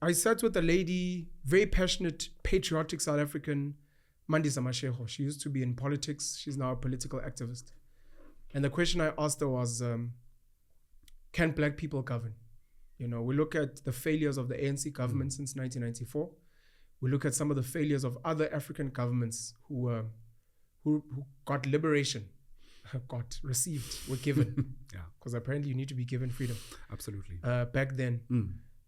I sat with a lady, very passionate, patriotic South African, Mandisa Mashego. She used to be in politics. She's now a political activist. And the question I asked her was, can black people govern? You know, we look at the failures of the ANC government since 1994. We look at some of the failures of other African governments who got liberation, were given. Yeah. Because apparently you need to be given freedom. Absolutely. Back then.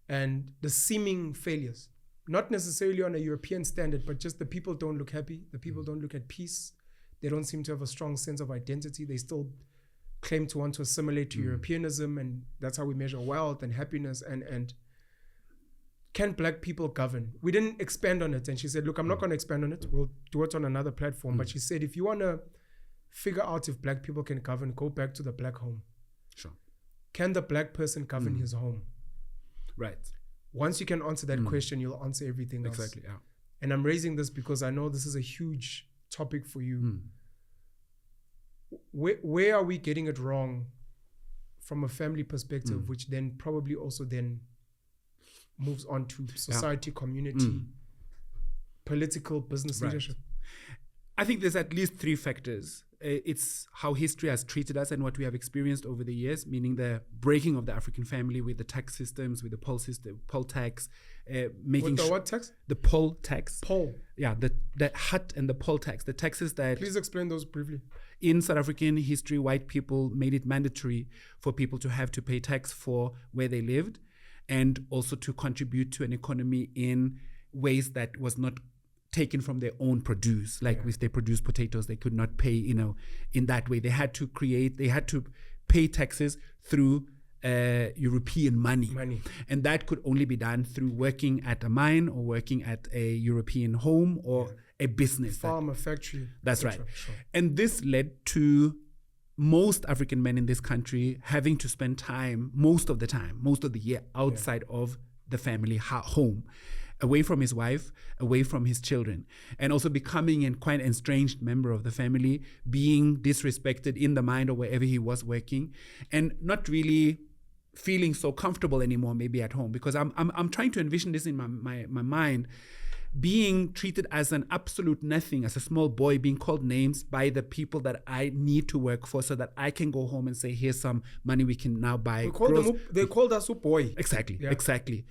And the seeming failures, not necessarily on a European standard, but just the people don't look happy. The people don't look at peace. They don't seem to have a strong sense of identity. They still claim to want to assimilate to Europeanism, and that's how we measure wealth and happiness. And can black people govern? We didn't expand on it. And she said, look, I'm not going to expand on it. We'll do it on another platform. But she said, if you want to figure out if black people can govern, go back to the black home. Sure. Can the black person govern his home? Right. Once you can answer that question, you'll answer everything else. Exactly, yeah. And I'm raising this because I know this is a huge topic for you. Where are we getting it wrong from a family perspective, which then probably also then moves on to society, community, political, business leadership? I think there's at least three factors. It's how history has treated us and what we have experienced over the years, meaning the breaking of the African family with the tax systems, with the poll system, poll tax, making with the what tax? The poll tax. Poll. Yeah, the hut and the poll tax, the taxes that. Please explain those briefly. In South African history, white people made it mandatory for people to have to pay tax for where they lived, and also to contribute to an economy in ways that was not taken from their own produce. Like if they produce potatoes, they could not pay, in that way. They had to pay taxes through European money. And that could only be done through working at a mine or working at a European home or a business. Farm, a factory. That's right. Sure. And this led to most African men in this country having to spend time, most of the year, outside of the family home, away from his wife, away from his children, and also becoming a quite an estranged member of the family, being disrespected in the mine or wherever he was working, and not really feeling so comfortable anymore maybe at home, because I'm trying to envision this in my mind, being treated as an absolute nothing, as a small boy, being called names by the people that I need to work for so that I can go home and say, here's some money we can now buy. They called us a boy. Exactly.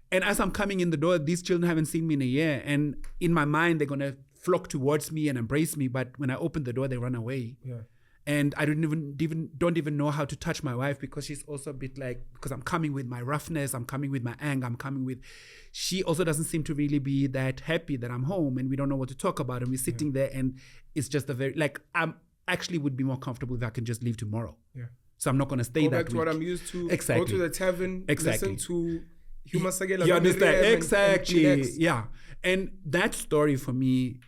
And as I'm coming in the door, these children haven't seen me in a year. And in my mind, they're going to flock towards me and embrace me. But when I open the door, they run away. Yeah. And I don't even know how to touch my wife, because she's also a bit like, because I'm coming with my roughness, I'm coming with my anger, she also doesn't seem to really be that happy that I'm home and we don't know what to talk about. And we're sitting there and it's just I'm actually would be more comfortable if I can just leave tomorrow. Yeah. So I'm not going to stay go that back to week. what I'm used to. Exactly. Go to the tavern. Exactly. Listen to Huma Sagela. You understand? Exactly. And yeah. And that story for me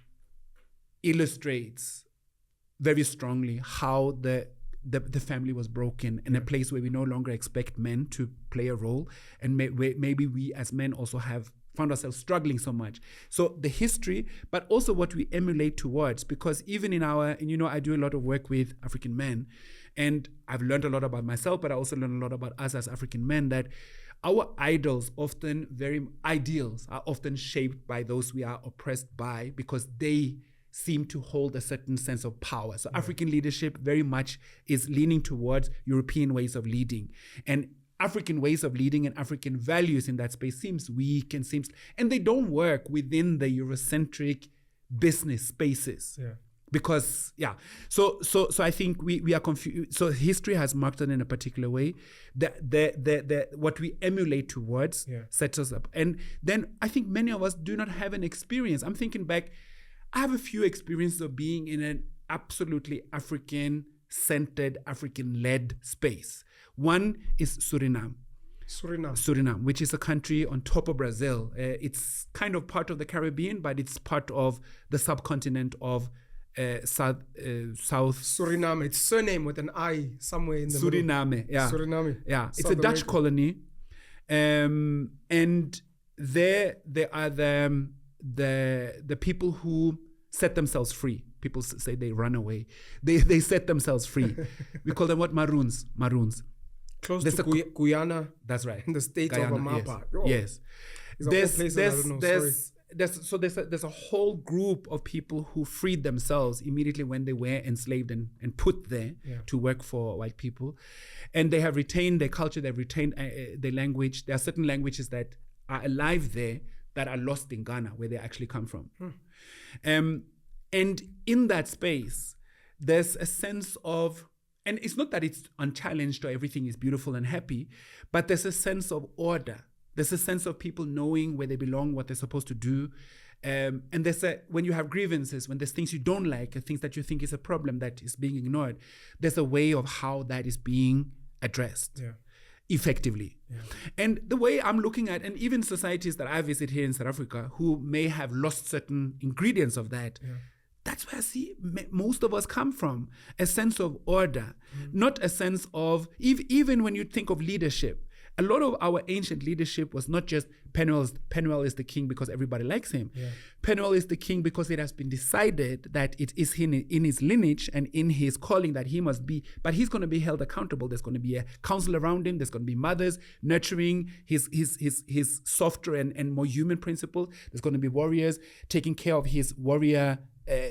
illustrates very strongly how the family was broken in a place where we no longer expect men to play a role, and maybe we as men also have found ourselves struggling so much. So the history, but also what we emulate towards, because even in I do a lot of work with African men, and I've learned a lot about myself, but I also learned a lot about us as African men, that our ideals are often shaped by those we are oppressed by, because they seem to hold a certain sense of power. So African leadership very much is leaning towards European ways of leading. And African ways of leading and African values in that space seems weak and they don't work within the Eurocentric business spaces. Yeah. Because, so I think we are confused. So history has marked it in a particular way. What we emulate towards sets us up. And then I think many of us do not have an experience. I'm thinking back, I have a few experiences of being in an absolutely African-centered, African-led space. One is Suriname, which is a country on top of Brazil. It's kind of part of the Caribbean, but it's part of the subcontinent of South. Suriname. It's surname with an I somewhere in the Suriname, middle. yeah. Suriname. Yeah, it's a Dutch colony. And there are the people who set themselves free. People say they run away. They set themselves free. We call them what? Maroons. Close to Guyana. That's right. In the state of Amapa. Yes. There's a whole place that I don't know. Sorry. There's a whole group of people who freed themselves immediately when they were enslaved and put there to work for white people, and they have retained their culture, they've retained their language. There are certain languages that are alive there that are lost in Ghana, where they actually come from. And in that space, there's a sense of, and it's not that it's unchallenged or everything is beautiful and happy, but there's a sense of order. There's a sense of people knowing where they belong, what they're supposed to do. And when you have grievances, when there's things you don't like, things that you think is a problem that is being ignored, there's a way of how that is being addressed effectively. And the way I'm looking at, and even societies that I visit here in South Africa who may have lost certain ingredients of that, that's where I see most of us come from. A sense of order, not a sense of, even when you think of leadership, a lot of our ancient leadership was not just Penuel is the king because everybody likes him. Penuel is the king because it has been decided that it is in his lineage and in his calling that he must be, but he's going to be held accountable. There's going to be a council around him. There's going to be mothers nurturing his softer and more human principle. There's going to be warriors taking care of his warrior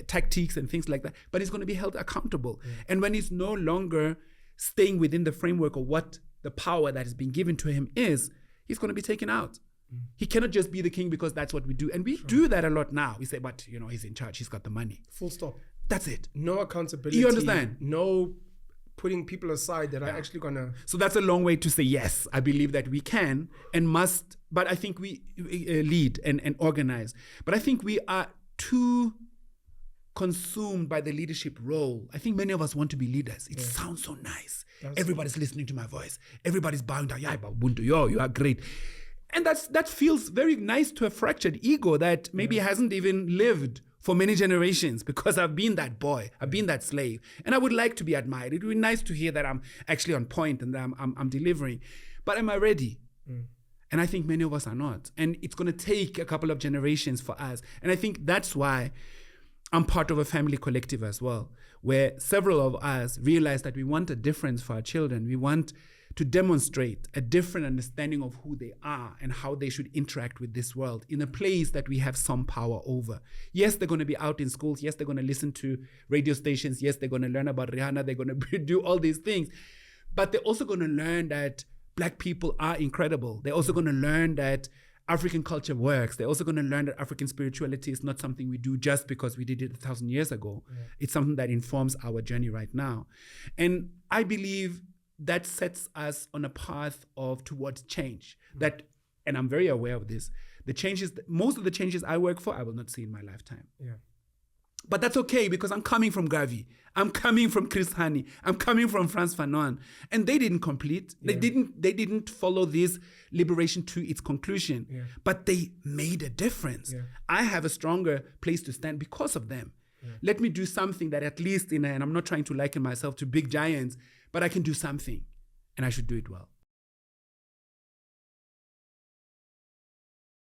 tactics and things like that, but he's going to be held accountable. And when he's no longer staying within the framework of what the power that has been given to him is, he's going to be taken out. He cannot just be the king because that's what we do. And we do that a lot now. We say, but he's in charge, he's got the money. Full stop. That's it. No accountability. You understand? No putting people aside that are actually gonna. So that's a long way to say, yes, I believe that we can and must, but I think we lead and organize. But I think we are too consumed by the leadership role. I think many of us want to be leaders. It sounds so nice. Everybody's listening to my voice. Everybody's bowing down. Yeah, but Buntu, you are great. And that feels very nice to a fractured ego that maybe hasn't even lived for many generations, because I've been that boy, I've been that slave, and I would like to be admired. It would be nice to hear that I'm actually on point and that I'm delivering. But am I ready? And I think many of us are not. And it's going to take a couple of generations for us. And I think that's why I'm part of a family collective as well, where several of us realize that we want a difference for our children. We want to demonstrate a different understanding of who they are and how they should interact with this world in a place that we have some power over. Yes, they're going to be out in schools. Yes, they're going to listen to radio stations. Yes, they're going to learn about Rihanna. They're going to do all these things. But they're also going to learn that Black people are incredible. They're also going to learn that African culture works. They're also going to learn that African spirituality is not something we do just because we did it 1,000 years ago. It's something that informs our journey right now. And I believe that sets us on a path towards change. And I'm very aware of this. Most of the changes I work for, I will not see in my lifetime. But that's okay, because I'm coming from Gavi. I'm coming from Chris Hani. I'm coming from Frans Fanon. And they didn't complete. They didn't follow this liberation to its conclusion. But they made a difference. I have a stronger place to stand because of them. Let me do something that at least and I'm not trying to liken myself to big giants, but I can do something, and I should do it well.